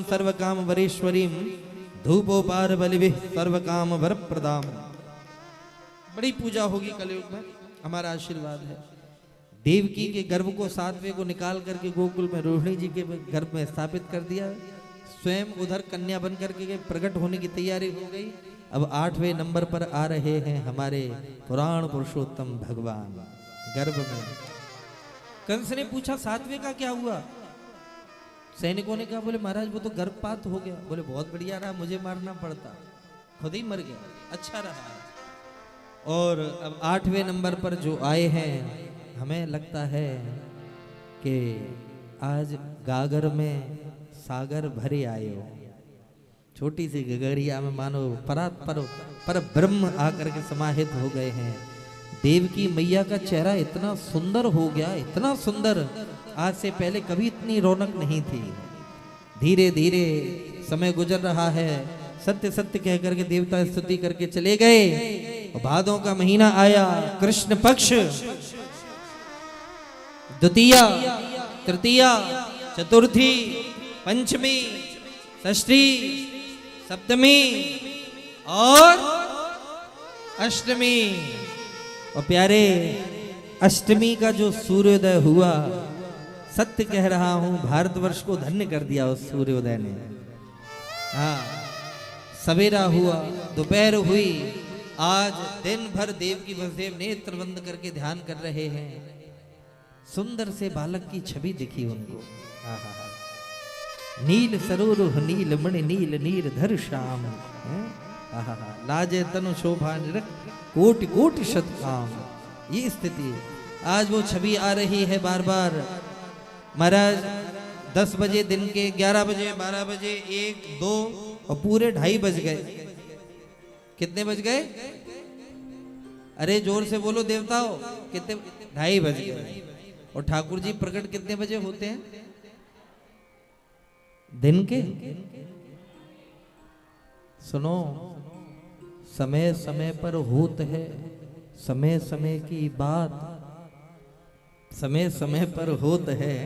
सर्व काम वरेश्वरीम धूपोपार बलिभिः सर्व काम वर प्रदाम। बड़ी पूजा होगी कलयुग में, हमारा आशीर्वाद है। देवकी के गर्भ को 7वें को निकाल करके गोकुल में रोहिणी जी के गर्भ में स्थापित कर दिया। स्वयं उधर कन्या बन करके प्रकट होने की तैयारी हो गई। अब 8वें नंबर पर आ रहे हैं हमारे पुराण पुरुषोत्तम भगवान गर्भ में। कंस ने पूछा 7वें का क्या हुआ? सैनिकों ने कहा, बोले महाराज वो तो गर्भपात हो गया। बोले बहुत बढ़िया रहा, मुझे मारना पड़ता, खुद ही मर गया, अच्छा रहा। और अब 8वें नंबर पर जो आए हैं, हमें लगता है कि आज गागर में सागर भरे आए हो। छोटी सी गगरिया में मानो पर ब्रह्म आकर के समाहित हो गए हैं। देवकी मैया का चेहरा इतना सुंदर हो गया, इतना सुंदर, आज से पहले कभी इतनी रौनक नहीं थी। धीरे धीरे समय गुजर रहा है, सत्य सत्य कह करके देवता स्तुति करके चले गए। भादों का महीना आया, कृष्ण पक्ष, द्वितीया, तृतीया, चतुर्थी, पंचमी, षष्ठी, सप्तमी और अष्टमी। और प्यारे अष्टमी का जो सूर्योदय हुआ, सत्य कह रहा हूं, भारतवर्ष को धन्य कर दिया उस सूर्योदय ने। हाँ, सवेरा हुआ, दोपहर हुई, आज दिन भर देव की वसुदेव नेत्र बंद करके ध्यान कर रहे हैं। सुंदर से बालक की छवि दिखी उनको। नील सरोरुह नील मणि नील नीर धर श्याम, लाजे तनु शोभा निरख कोटि कोटि शत काम। ये स्थिति आज वो छवि आ रही है बार बार। महाराज 10 बजे दिन के, 11 बजे, 12 बजे, 1, 2 और पूरे 2:30 बज गए। कितने बज गए? अरे जोर से बोलो देवताओं, कितने? 2:30 बज गए। और ठाकुर जी प्रकट कितने बजे होते हैं दिन के? सुनो, समय समय पर होत है, समय समय की बात, समय समय पर होत है,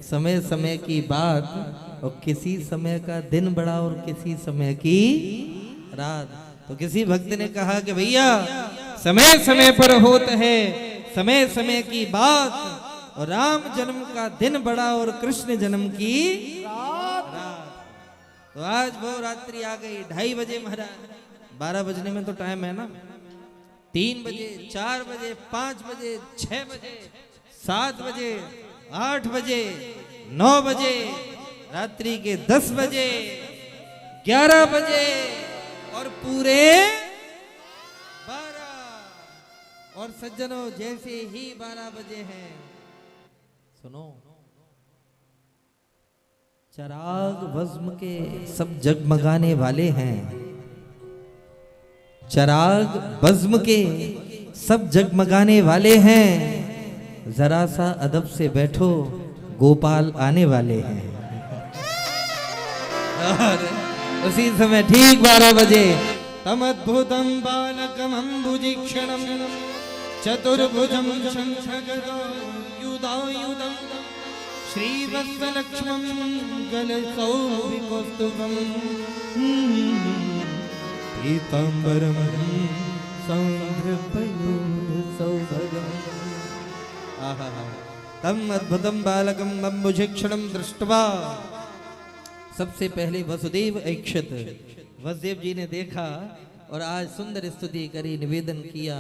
समय समय की बात। और किसी समय का दिन बड़ा और किसी समय की रात। तो किसी भक्त ने कहा कि भैया समय समय पर होत है, समय समय की बात, और राम जन्म का दिन बड़ा और कृष्ण जन्म की रात। तो आज वो रात्रि आ गई, 2:30 बजे महाराज। 12 बजने में तो टाइम है ना। 3 बजे, 4 बजे, 5 बजे, 6 बजे, 7 बजे, 8 बजे, 9 बजे, रात्रि के 10 बजे, 11 बजे और पूरे 12। और सज्जनों, जैसे ही 12 बजे हैं, सुनो, चराग भस्म के सब जगमगाने वाले हैं। चराग भस्म के सब जगमगाने वाले हैं। जरा सा अदब से बैठो, गोपाल आने वाले हैं। और उसी समय ठीक 12 बजे, तम अद्भुतम बालकम अम्बुजीक्षणम चतुर्भुजम शंखगदायुधायुधम श्रीवत्सलक्ष्मं गलसौभिकौस्तुभं पीताम्बरं सौंदर्यपयोधसौभगम्। तम अद्भुतम बालकम अम्बुजीक्षणं दृष्ट्वा, सबसे पहले वसुदेव ऐक्षत वसुदेव जी ने देखा और आज सुंदर स्तुति करी, निवेदन किया।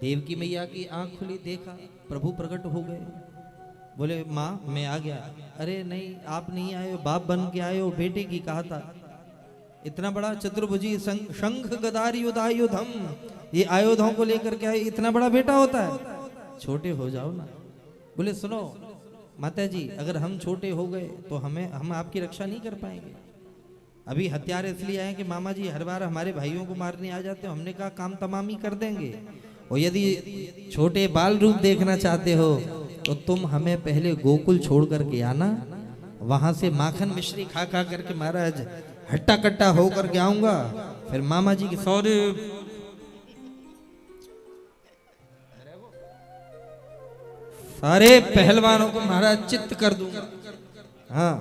देवकी मैया की आंख खुली, देखा प्रभु प्रकट हो गए। बोले माँ मैं आ गया। अरे नहीं, आप नहीं आए हो, बाप बन के आए हो, बेटे की कहा था। इतना बड़ा चतुर्भुजी शंख गदार युधायुधम, ये आयुधों को लेकर के आए, इतना बड़ा बेटा होता है? छोटे हो जाओ ना। बोले सुनो माता जी, अगर हम छोटे हो गए तो हम आपकी रक्षा नहीं कर पाएंगे। अभी हथियार इसलिए आए कि मामा जी हर बार हमारे भाइयों को मारने आ जाते हो। हमने कहा काम तमामी कर देंगे। और यदि छोटे बाल रूप देखना चाहते हो तो तुम हमें पहले गोकुल छोड़ करके आना, वहां से माखन मिश्री खा खा करके महाराज हट्टा कट्टा होकर के आऊंगा, फिर मामा जी के सौरे सारे पहलवानों को महाराज चित्त कर दूंगा। हाँ,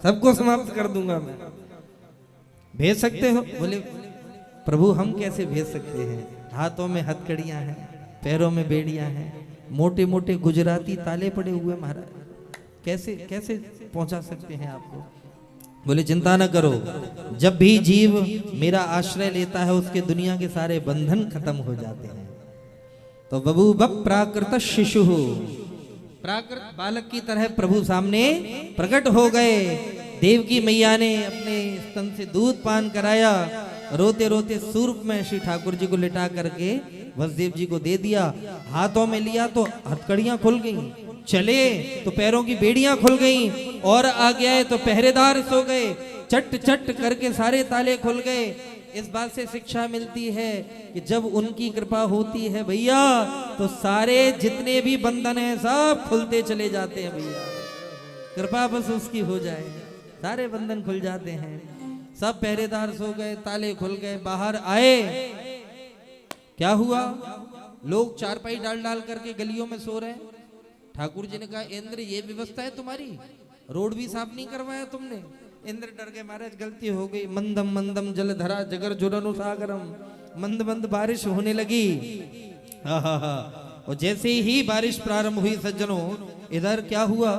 सबको समाप्त कर दूंगा मैं। भेज सकते हो? बोले प्रभु हम कैसे भेज सकते हैं, हाथों में हथकड़ियां हैं, पैरों में बेड़ियां हैं, मोटे मोटे गुजराती ताले पड़े हुए महाराज, कैसे कैसे पहुंचा सकते हैं आपको? बोले चिंता न करो, जब भी जीव मेरा आश्रय लेता है उसके दुनिया के सारे बंधन खत्म हो जाते हैं। तो बबूब प्राकृत शिशु, प्राकृत बालक की तरह प्रभु सामने प्रकट हो गए। देवकी मैया ने अपने स्तन से दूध पान कराया, रोते रोते सूर्प में श्री ठाकुर जी को लिटा करके वसुदेव जी को दे दिया। हाथों में लिया तो हथकड़ियां खुल गईं, चले तो पैरों की बेड़ियां खुल गईं, और आ गया तो पहरेदार सो गए, चट चट करके सारे ताले खुल गए। इस बात से शिक्षा मिलती है कि जब उनकी कृपा होती है भैया तो सारे जितने भी बंधन हैं सब खुलते चले जाते हैं भैया। कृपा बस उसकी हो जाए सारे बंधन खुल जाते हैं। सब पहरेदार सो गए, ताले खुल गए, बाहर आए, क्या हुआ? लोग चारपाई डाल डाल करके गलियों में सो रहे हैं। ठाकुर जी ने कहा इंद्र ये व्यवस्था है तुम्हारी, रोड भी साफ नहीं करवाया तुमने। इंद्र डर गए, महाराज गलती हो गई। मंदम मंदम जलधरा जगर जुरनु सागरम, मंद मंद बारिश होने लगी। और जैसे ही बारिश प्रारंभ हुई सज्जनों, इधर क्या हुआ?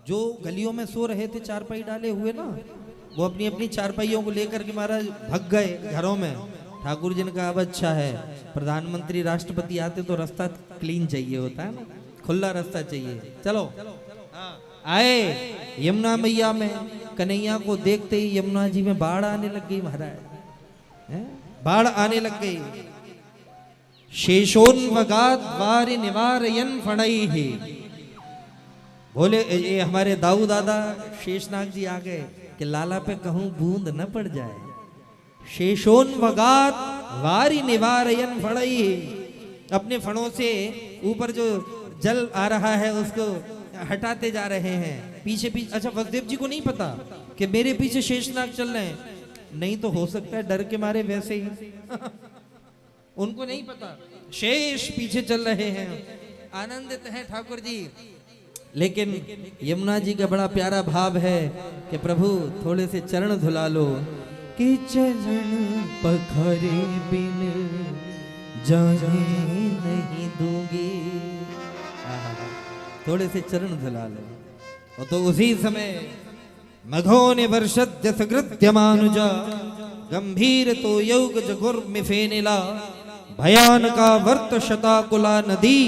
जो गलियों में सो रहे थे चारपाई डाले हुए ना, वो अपनी अपनी चारपाइयों को लेकर के महाराज भग गए घरों में। ठाकुर जी ने कहा अब अच्छा है, प्रधानमंत्री राष्ट्रपति आते तो रास्ता क्लीन चाहिए होता है ना, खुला रास्ता चाहिए। चलो आए यमुना मैया में, कन्हैया को देखते ही यमुना जी में बाढ़ आने लग गई महाराज, बाढ़ आने लग गई। शेषोन्वगात वारि निवारयन फणैहि, बोले ये हमारे दाऊ दादा शेषनाग जी आ गए कि लाला पे कहूं बूंद न पड़ जाए। शेषोन्वगात वारि निवारयन फणैहि, अपने फणों से ऊपर जो जल आ रहा है उसको हटाते जा रहे हैं पीछे पीछे। अच्छा वसुदेव जी को नहीं पता कि मेरे पीछे शेषनाग चल रहे हैं? नहीं तो हो सकता है डर के मारे वैसे ही उनको नहीं पता, शेष पीछे चल रहे हैं, आनंदित हैं ठाकुर जी। लेकिन यमुना जी का बड़ा प्यारा भाव है कि प्रभु थोड़े से चरण धुला लो, कि चरण पखरे बिन जाने नहीं दूंगी, थोड़े से चरण धुला लो। और तो उसी समय मघो ने वर्षद जसकृत्यमानुजा, गंभीर तो योग जगुर्मिफेनिला, भयानका वर्त शताकुला नदी,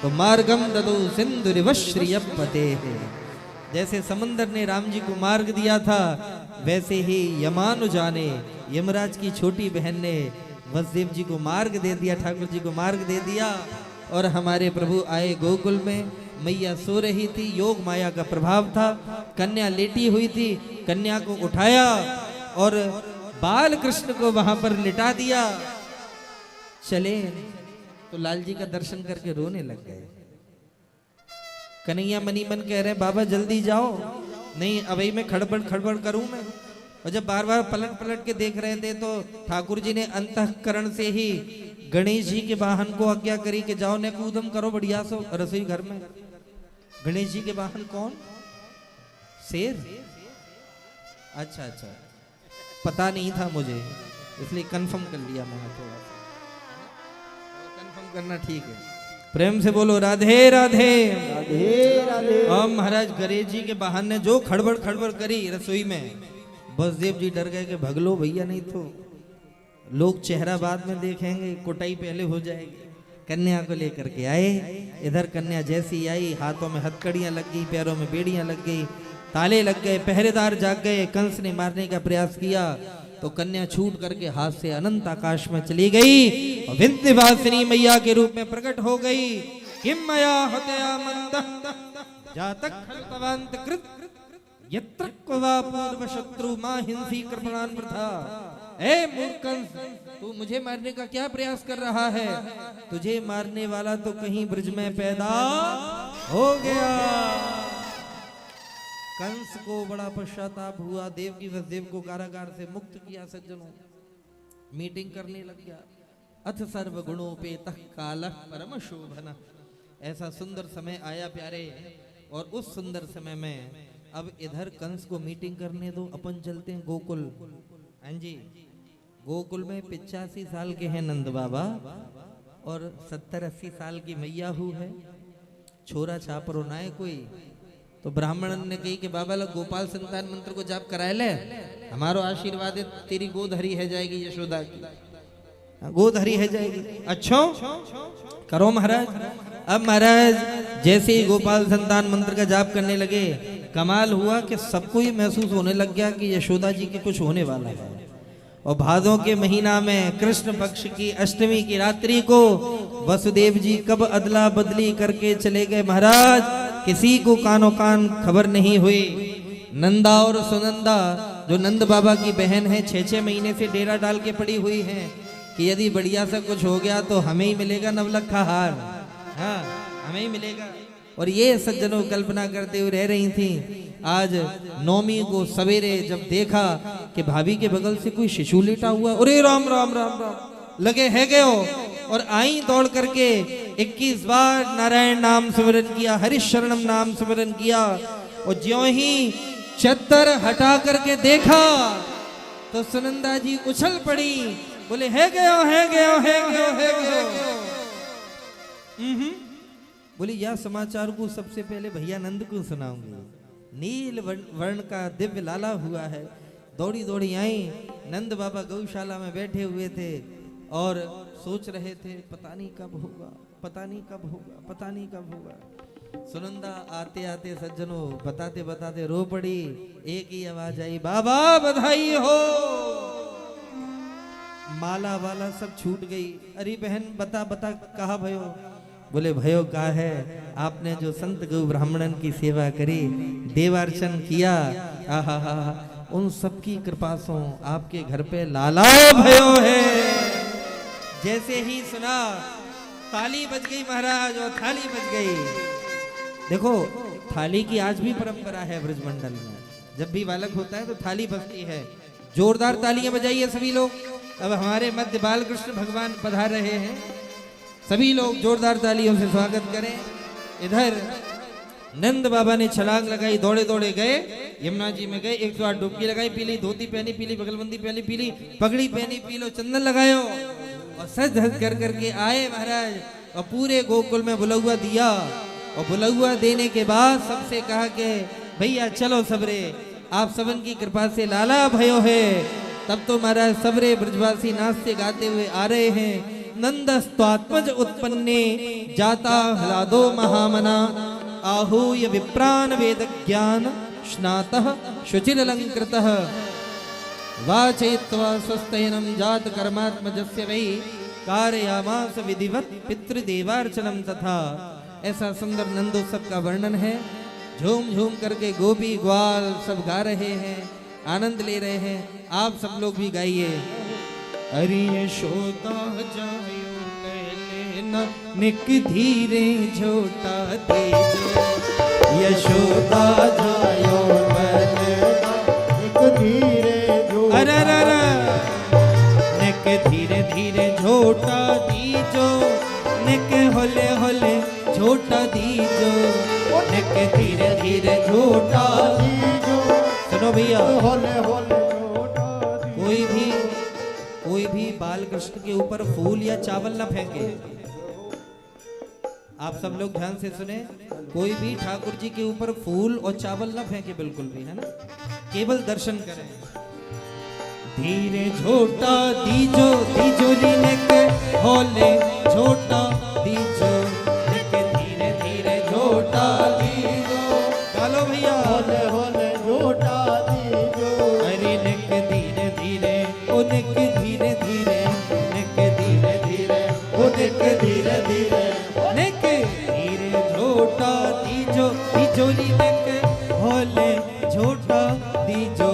तो मार्गम ददो सिंधुरिवश्रियपते है। जैसे समंदर ने राम जी को मार्ग दिया था, वैसे ही यमानुजा ने, यमराज की छोटी बहन ने वसुदेव जी को मार्ग दे दिया, ठाकुर जी को मार्ग दे दिया। और हमारे प्रभु आए गोकुल में, मैया सो रही थी, योग माया का प्रभाव था, कन्या लेटी हुई थी, कन्या को उठाया और बाल कृष्ण को वहां पर लिटा दिया। चले तो लाल जी का दर्शन करके रोने लग गए। कन्हैया मनी मन कह रहे बाबा जल्दी जाओ, नहीं अभी मैं खड़बड़ खड़बड़ करूं मैं। और जब बार बार पलट पलट के देख रहे थे तो ठाकुर जी ने अंतःकरण से ही गणेश जी के वाहन को आज्ञा करी कि जाओ ने कूदम करो बढ़िया सो रसोई घर में। गणेश जी के वाहन कौन? शेर? अच्छा अच्छा, पता नहीं था मुझे, इसलिए कंफर्म कर लिया मैंने, थोड़ा कंफर्म करना ठीक है। प्रेम से बोलो राधे राधे राधे राधे। अब महाराज गणेश जी के वाहन ने जो खड़बड़ खड़बड़ करी रसोई में, वसुदेव जी डर गए कि भगलो भैया, नहीं तो लोग चेहरा बाद में देखेंगे, कुटाई पहले हो जाएगी। कन्या को लेकर के आए, इधर कन्या जैसी आई, हाथों में हथकड़ियां लग गई, पैरों में बेड़ियां लग गई, ताले लग गए, पहरेदार जाग गए। कंस ने मारने का प्रयास किया तो कन्या छूट करके हाथ से अनंत आकाश में चली गई और विंध्यवासिनी मैया के रूप में प्रकट हो गई। किम मया हतया मंद जातक खलतवंत कृत यत्र क्वा पूर्व शत्रु मा हिंसी कृपणान प्रथा। ए मूर्खंस, तू मुझे मारने का क्या प्रयास कर रहा है? तुझे मारने वाला तो कहीं ब्रज में पैदा हो गया। कंस को बड़ा पश्चाताप हुआ, देवकी वसुदेव को कारागार से मुक्त किया। सज्जनों मीटिंग करने लग गया। अथ सर्व गुणों पे तह काल परम शोभन। ऐसा सुंदर समय आया प्यारे, और उस सुंदर समय में अब इधर कंस को मीटिंग करने दो, अपन चलते हैं गोकुल। हाँ जी, गोकुल में 85 साल के हैं नंद बाबा और 70-80 साल की मैया हु है। छोरा छापर होना है कोई, तो ब्राह्मण ने कही कि बाबा लोग गोपाल संतान मंत्र को जाप कराए ले, हमारो आशीर्वाद है, तेरी गोद हरी है जाएगी यशोदा की, गोद हरी है जाएगी। अच्छा करो महाराज। अब महाराज जैसे ही गोपाल संतान मंत्र का जाप करने लगे, कमाल हुआ कि सबको ये महसूस होने लग गया कि यशोदा जी के कुछ होने वाला है। और भादों के महीना में कृष्ण पक्ष की अष्टमी की रात्रि को वसुदेव जी कब अदला बदली करके चले गए महाराज, किसी को कानो कान खबर नहीं हुई। नंदा और सुनंदा जो नंद बाबा की बहन है, 6-6 महीने से डेरा डाल के पड़ी हुई हैं कि यदि बढ़िया सा कुछ हो गया तो हमें ही मिलेगा नवलखा हार, हाँ हमें ही मिलेगा। और ये सज्जनों कल्पना करते हुए रह रही थी। आज नौमी को सवेरे जब देखा कि भाभी के बगल से कोई शिशु लेटा हुआ, अरे राम राम राम राम लगे है गए हो, और आई दौड़ करके 21 बार नारायण नाम स्मरण किया, हरिश शरणम नाम स्मरण किया। और ज्यों ही चद्दर हटा करके देखा तो सुनंदा जी उछल पड़ी, बोले है गयो है गयो है गयो है गयो। बोले यह समाचार को सबसे पहले भैया नंद को सुनाऊंगी। नील वर्ण का दिव्य लाला हुआ है। दौड़ी दौड़ी आई, नंद बाबा गौशाला में बैठे हुए थे और सोच रहे थे पता नहीं कब होगा, पता नहीं कब होगा, पता नहीं कब होगा। सुनंदा आते आते सज्जनों बताते बताते रो पड़ी। एक ही आवाज आई, बाबा बधाई हो। माला वाला सब छूट गई। अरे बहन बता बता कहा भयो? बोले भयो का है, आपने जो संत गौ ब्राह्मणन की सेवा करी, देवार्चन किया, आहा हा, उन सबकी कृपा से आपके घर पे लाला भयो है। जैसे ही सुना ताली बज गई महाराज, और थाली बज गई। देखो थाली की आज भी परंपरा है ब्रजमंडल में, जब भी बालक होता है तो थाली बजती है। जोरदार तालियां बजाइए सभी लोग। अब हमारे मध्य बालकृष्ण भगवान पधार रहे हैं, सभी लोग जोरदार तालियों से स्वागत करें। इधर नंद बाबा ने छलांग लगाई, दौड़े दौड़े गए यमुना जी में गए, 108 डुबकी लगाई, पीली धोती पहनी, पीली बगलबंदी पहनी, पीली पगड़ी पहनी, पीलो चंदन लगायो और सज धज कर करके आए महाराज। और पूरे गोकुल में बुलौआ दिया, और बुलौआ देने के बाद सबसे कहा कि भैया चलो सबरे, आप सबन की कृपा से लाला भयो है। तब तो महाराज सबरे ब्रजवासी नाचते गाते हुए आ रहे हैं। नंदस्त्वात्मज उत्पन्ने जाता ह्लादो महामना, आहूय विप्रान वेद ज्ञान स्नातः शुचिरलंकृतः, वाचयित्वा स्वस्तयनं जात कर्मात्मजस्य वै कारयामास विधिवत पितृदेवार्चनम तथा। ऐसा सुंदर नंदोत्सव का वर्णन है। झूम झूम करके गोपी ग्वाल सब गा रहे हैं, आनंद ले रहे हैं। आप सब लोग भी गाइए। अरे यशोदा जायो कहलेना, निक धीरे झोटा देजो। यशोदा जायो कहलेना, निक धीरे झोटा, अरे निक धीरे धीरे झोटा दीजो, निक होले होले झोटा दीजो, निक धीरे धीरे झोटा दीजो। सुनो भैया, होले होले कोई भी बाल कृष्ण के ऊपर फूल या चावल न फेंके। आप सब लोग ध्यान से सुने, कोई भी ठाकुर जी के ऊपर फूल और चावल न फेंके बिल्कुल भी, है ना, केवल दर्शन करें। धीरे झोटा दीजो दीजो निक होले झोटा दीजो, निक धीरे धीरे झोटा दीजो। डालो भैया, होले होले झोटा दीजो। अरे निक धीरे धीरे, ओ निक धीरे धीरे, निक धीरे धीरे, ओ निक धीरे धीरे, निक धीरे झोटा दीजो दीजो निक होले झोटा दीजो,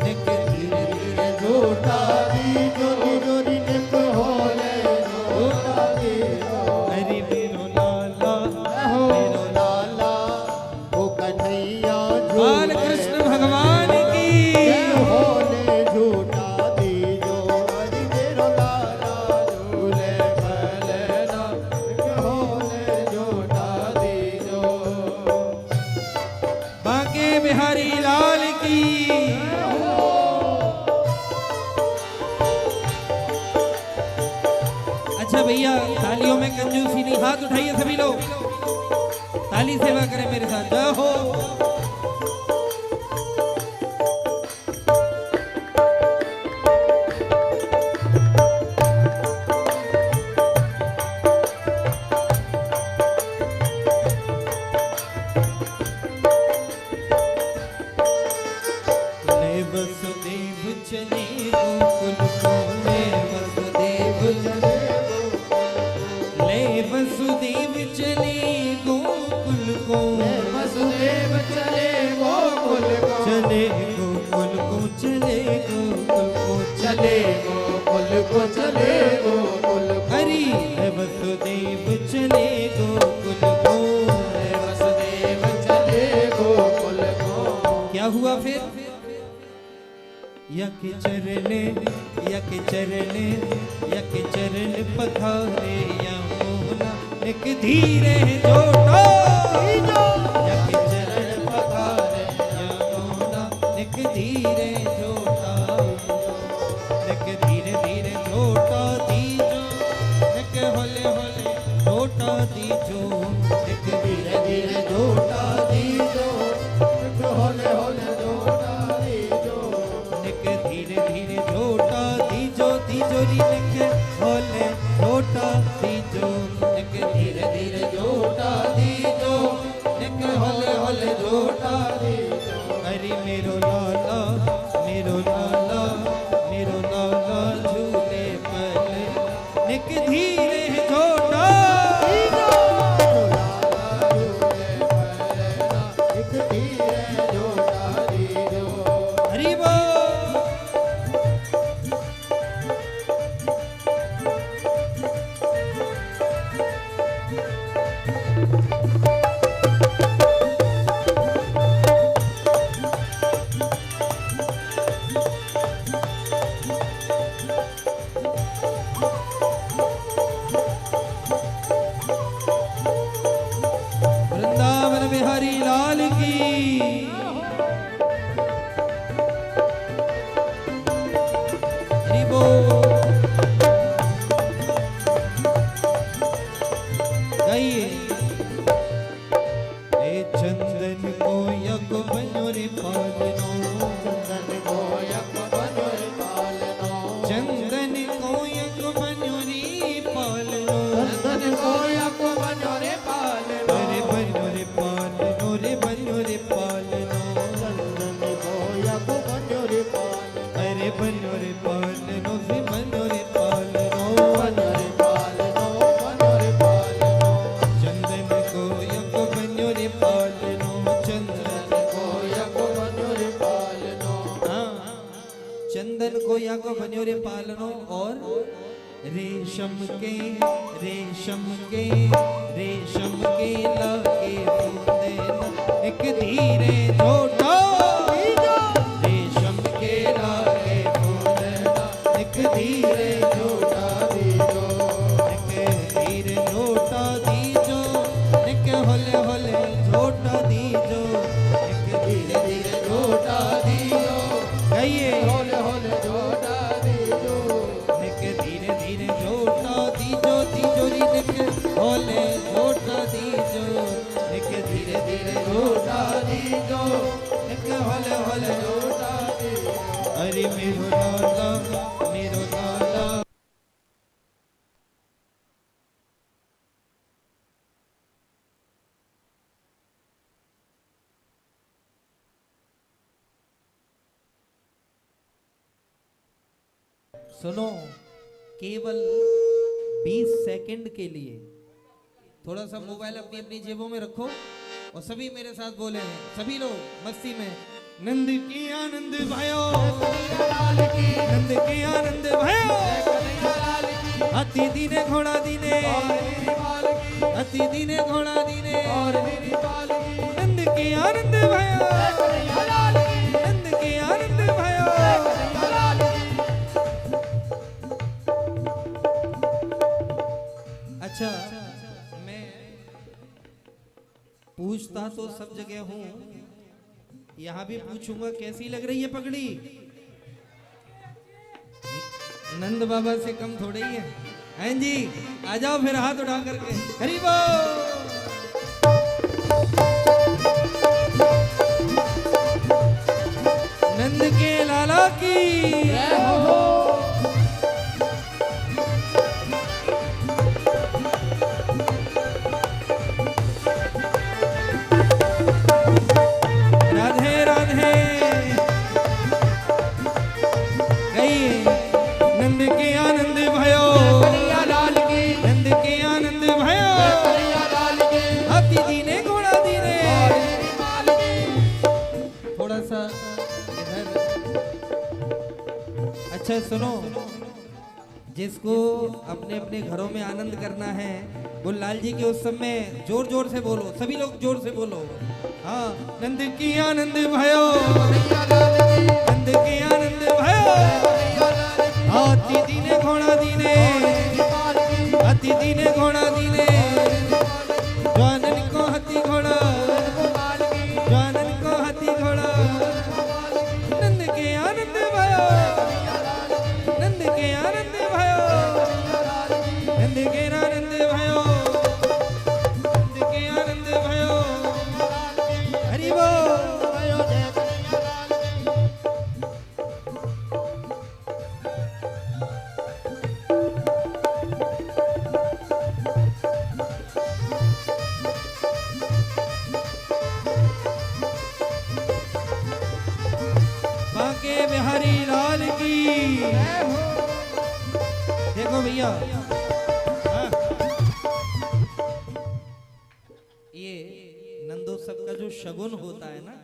निक धीरे धीरे झोटा दीजो दीजो निक होले झोटा दीजो। अरे मेरो लाला, मेरो लाला, ओ कन्हैया बाल कृष्ण भगवान की होले झोटा दीजो। अरे मेरो लाला झूले भलेना, होले झोटा दीजो। बांके बिहारी हाथ उठाइए सभी लोग, ताली सेवा करें मेरे साथ। जय हो। वसुदेव चले गोकुल को, वसुदेव चले गोकुल को, चले गोकुल को, चले गोकुल को, चले गोकुल को, चले गोकुल को। हरि वसुदेव चले गोकुल को, वसुदेव चले गोकुल को। क्या हुआ फिर? यक चरण, यक चरण, यक चरण पखारे यमुना, एक धीरे जोटा यक चरण पखारे यमुना, एक धीरे जोटा, एक धीरे धीरे जोटा दीजो, एक होले होले जोटा दीजो, एक धीरे धीरे जोटा दीजो, एक होले होले जोटा दीजो, एक धीरे धीरे जोटा दीजो, तिजोरी लिखे होले जोटा दीजो, एक धीरे धीरे जोटा दीजो, एक होले होले जोटा दीजो। अरे मेरो लाला, मेरो लाला, मेरो लाला झूले पल, एक धीरे जोटा दीजो, एक धीरे जोटा दीजो। हरि बोल। वृंदावन बिहारी लाल की। हरि बोल। गाइए। ए चंदन को यक बनोरे पालनो, चंदन को यक बनोरे पालनो, चंदन को यक बनोरे पालनो, चंदन को यक बनोरे पालनो, अरे बनोरे पालनो रे बनोरे पालनो, चंदन को यक बनोरे पालनो, अरे बनोरे पालनो से बनोरे पालनो, बनोरे पालनो, बनोरे पालनो, चंदन को यक बनोरे पालनो, चंदन को यक बनोरे पालनो, हाँ, चंदन को याको बनोरे पालनो, और रेशम के, रेशम के, रेशम के लागे फूंदे न, एक धीरे जोटा रेशम के लागे फूंदे न, एक धीरे जोटा दीजो, एक धीरे जोटा दीजो, एक होले होले जोटा दीजो, एक धीरे धीरे जोटा दीजो। गाइए। होले होले जोटा दीजो, एक धीरे धीरे जोटा दीजो, तिजोरी लेके होले जोटा दीजो, एक धीरे धीरे जोटा दीजो, एक होले होले जोटा दीजो। अरे मेरो लाला, मेरो लाला। सुनो, केवल 20 सेकंड के लिए थोड़ा सा मोबाइल अपनी अपनी जेबों में रखो और सभी मेरे साथ बोले, सभी लोग मस्ती में। नंद की आनंद भयो, लाल की, नंद की आनंद भयो, लाल की, हाथी दीने घोड़ा दीने, और नीली बाल की, हाथी दीने घोड़ा दीने, और नीली बाल की, नंद की आनंद भयो, लाल की, नंद की आनंद भयो। लाल की। अच्छा, मैं पूछता तो सब जगह हूँ, यहाँ भी पूछूंगा कैसी लग रही है पगड़ी? नंद बाबा से कम थोड़े ही है। हैं जी, आ जाओ फिर हाथ उठा करके। हरि बोल। नंद के लाला की जय हो। राधे राधे। गई नंद के आनंद भयो, कन्हैया लाल की, नंद के आनंद भयो। कन्हैया लाल की, हाथी दीने घोड़ा दीने। और मेरी माल की। थोड़ा सा इधर। अच्छा सुनो, जिसको अपने अपने घरों में आनंद करना है वो लाल जी के उत्सव में जोर जोर से बोलो, सभी लोग जोर से बोलो। हाँ, नंद की आनंद भयो, कन्हैया लाल की, नंद की आनंद भयो। कन्हैया लाल की, हाथी दीने घोड़ा दीने, मेरी माल की, हाथी दीने घोड़ा दीने। जानन को हाथी घोड़ा, माल की, जानन को हाथी घोड़ा। नंद के आनंद भयो, नंद के आनंद भयो, नंद के आनंद भयो, नंद के आनंद भयो। हरि बोल। भयो जय कन्हैया लाल की। बांके बिहारी लाल की। देखो भैया, हाँ। ये नंदोत्सव का जो शगुन होता है ना,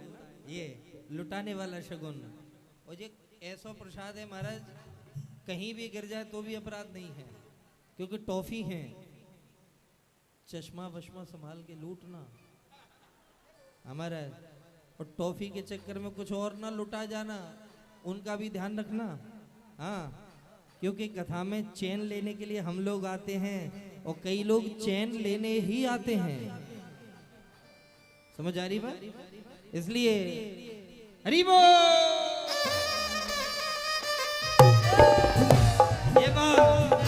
ये लुटाने वाला शगुन, और ये ऐसा प्रसाद है महाराज, कहीं भी गिर जाए तो भी अपराध नहीं है, क्योंकि टॉफी है। चश्मा वश्मा संभाल के लूटना हमारा, और टॉफी के चक्कर में कुछ और ना लुटा जाना, उनका भी ध्यान रखना। हाँ, क्योंकि कथा में चैन लेने के लिए हम लोग आते हैं और कई लोग चैन लेने ही आते हैं। समझ आ रही बात? इसलिए हरि बोल। ये बात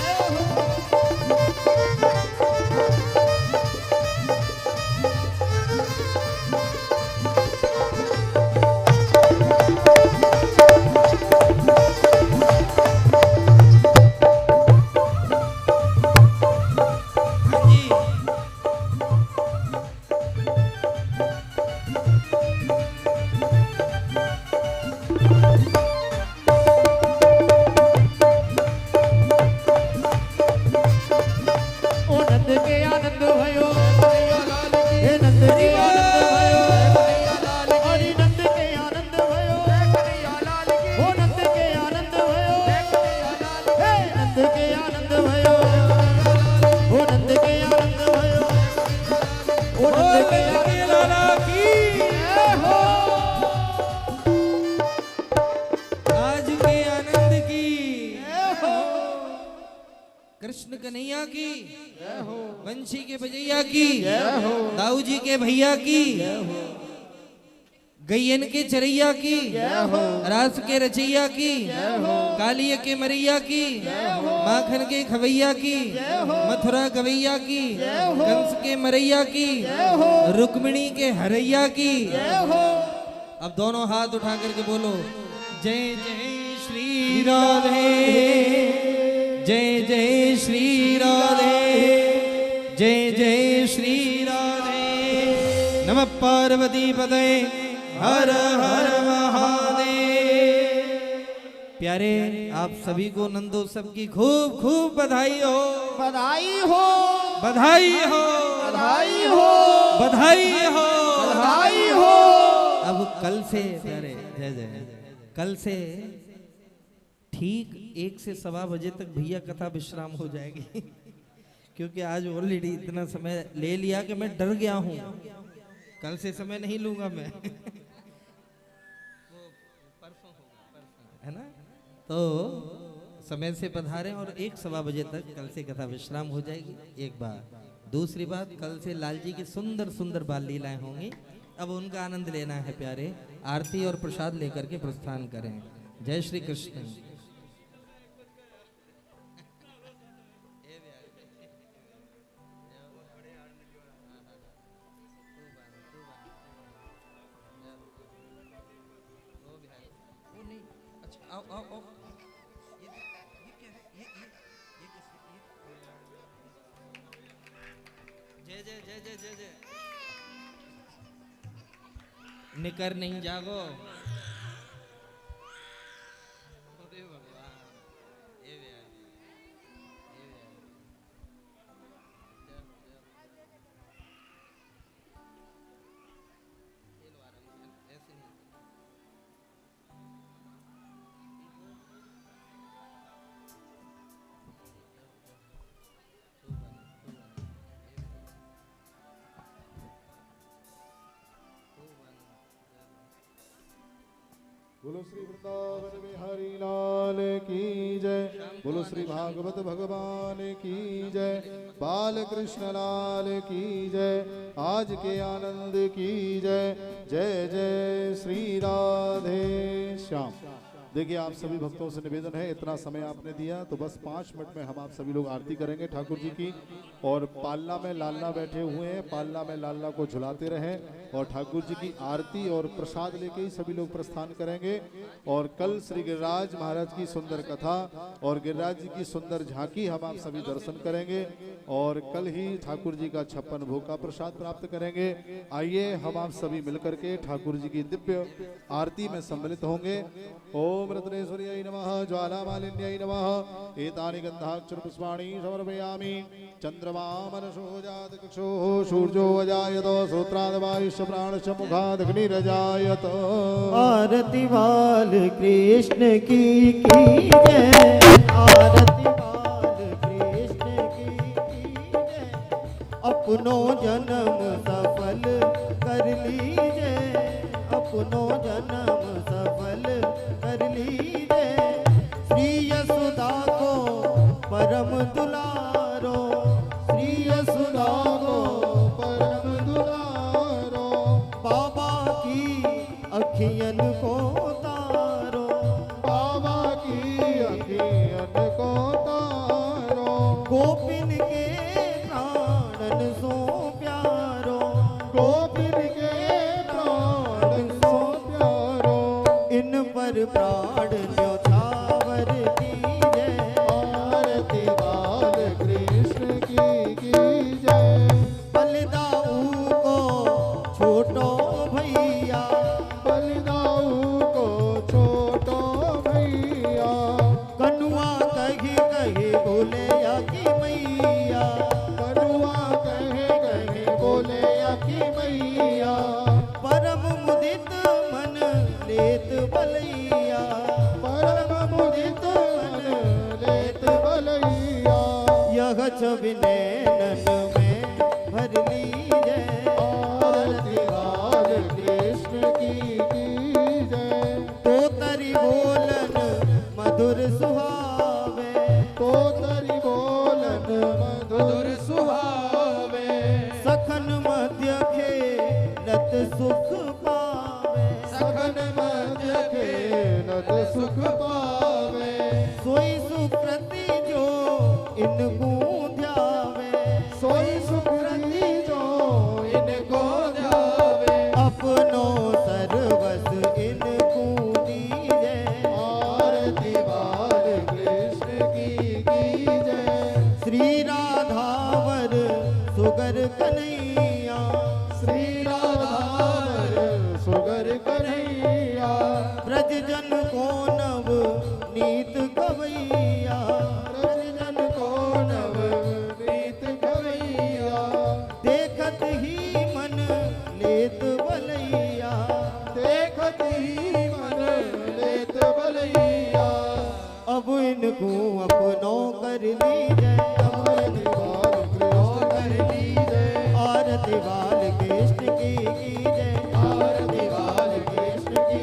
कृष्ण कन्हैया की, वंशी के भजैया की, दाऊ जी के भैया की, गैयन के चरैया की, रास के रचैया की, कालिया के मरैया की, माखन के खवैया की, मथुरा गवैया की, कंस के मरैया की, रुक्मिणी के हरैया की। अब दोनों हाथ उठा करके बोलो, जय जय श्री राधे, जय जय श्री राधे, जय जय श्री राधे। नमः पार्वती पते, हर हर महादेव। प्यारे, आप सभी को नंदोत्सव की खूब खूब बधाई हो, बधाई हो, बधाई हो, बधाई हो, बधाई हो, बधाई हो। अब कल से प्यारे, जय जय, कल से ठीक 1 से सवा बजे तक भैया कथा विश्राम हो जाएगी क्योंकि आज ऑलरेडी इतना समय ले लिया कि मैं डर गया हूँ। कल से समय नहीं लूंगा मैं है ना, तो समय से पधारें और 1 सवा बजे तक कल से कथा विश्राम हो जाएगी। एक बात, दूसरी बात, कल से लाल जी की सुंदर सुंदर बाल लीलाएं होंगी। अब उनका आनंद लेना है प्यारे। आरती और प्रसाद लेकर के प्रस्थान करें। जय श्री कृष्ण। आओ आओ आओ ये क्या है ये किस जय जय जय जय जय जय निकर नहीं जागो अरे भगवान ये भी है ये भी है जय हो जय खेलो आराम से ऐसे नहीं बोलो श्री वृंदावन बिहारी लाल की जय। बोलो श्री भागवत भगवान की जय। बाल कृष्ण लाल की जय। आज के आनंद की जय। जय जय श्री राधे श्याम। देखिए आप सभी भक्तों से निवेदन है, इतना समय आपने दिया तो बस 5 मिनट में हम आप सभी लोग आरती करेंगे ठाकुर जी की। और पालना में लालना बैठे हुए हैं, पालना में लालना को झुलाते रहें और ठाकुर जी की आरती और प्रसाद लेके ही सभी लोग प्रस्थान करेंगे। और कल श्री गिरिराज महाराज की सुंदर कथा और गिरिराज जी की सुंदर झांकी हम आप सभी दर्शन करेंगे और कल ही ठाकुर जी का 56 भोग का प्रसाद प्राप्त करेंगे। आइए हम आप सभी मिलकर के ठाकुर जी की दिव्य आरती में सम्मिलित होंगे। ओम रत्नेश्वर्यै नमः, ज्वालामालिन्यै नमः। एतानि गन्धाक्षर पुष्पाणि समर्पयामि। चंद्रमा मनसो जात कक्षोः सूर्यो अजायत श्रोत्रादवायुश्च प्राणश्च मुखादग्निरजायत। आरती बाल कृष्ण की जय। आरती बाल कृष्ण की जय। अपनो जन्म सफल कर लीजिए, अपनो जन्म सफल कर लीजिए। श्री यशोदा को परम दुलारो, श्री यशोदा को परम दुलारो। बाबा की अखियन को तारो, बाबा की अखियन को तारो। गोपिन के प्राणन सो प्यारो, गोपिन के प्राण सो प्यारो। इन पर प्राण न्योछावर कीजे। आरती बाल कृष्ण की जय। बलिदाऊ को छोटो भैया, बलिदाऊ को छोटो भैया। कनुआ कही कही बोले या की मैया, करुआ कहे कहे बोले की मैया। परम मुदित मन लेत बलैया, परम मुदित मन लेत बलैया। यह छवि नैनन में भर लीजे। आरती बाल कृष्ण की जय। तो तरी बोलन मधुर सुहावे, तो तरी बोलन मधुर सुहावे। सखन मध्य खेलत सुख पावे, सघन मध्य खेलत सुख पावे। सोई सुकृति जो इनको ध्यावे, सोई सुकृति जो इनको ध्यावे। अपनो सर्वस इनको दीजे। आरती बाल कृष्ण की जय। श्री राधावर सुगर कन्हैया, श्री राधावर सुगर कन्हैया। ब्रज जन को नव नीत गवैया, रजन को नव प्रीत गवैया। देखत ही मन लेत बलैया। देखत ही मन लेत बलैया। अब इनको अपनो कर लीजिए, आरती बाल कृष्ण कर लीजिए। आरती बाल कृष्ण की जय। आरती बाल कृष्ण की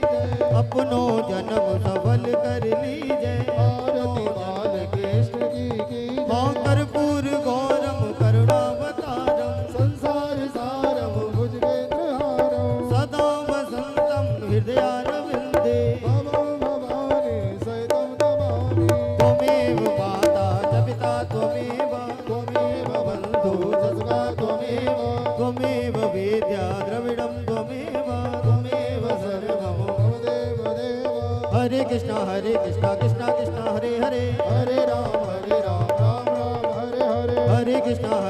जय। अपनो जन्म सफल कर लीजिए। आरती बाल कृष्ण की हाँ जय। कर्पूर गौरम करुणावतारम, संसार सारम भुजगेन्द्रहारम। सदा वसंतम हृदयारविंदे। भवो भवानी सहितं नमामि। त्वमेव माता च पिता त्वमेव, त्वमेव बन्धु सखा त्वमेव। त्वमेव वेद्या द्रविडं त्वमेव, त्वमेव सर्वं मम देव देव। हरे कृष्णा कृष्णा कृष्णा हरे हरे हरे राम राम राम हरे हरे हरे कृष्णा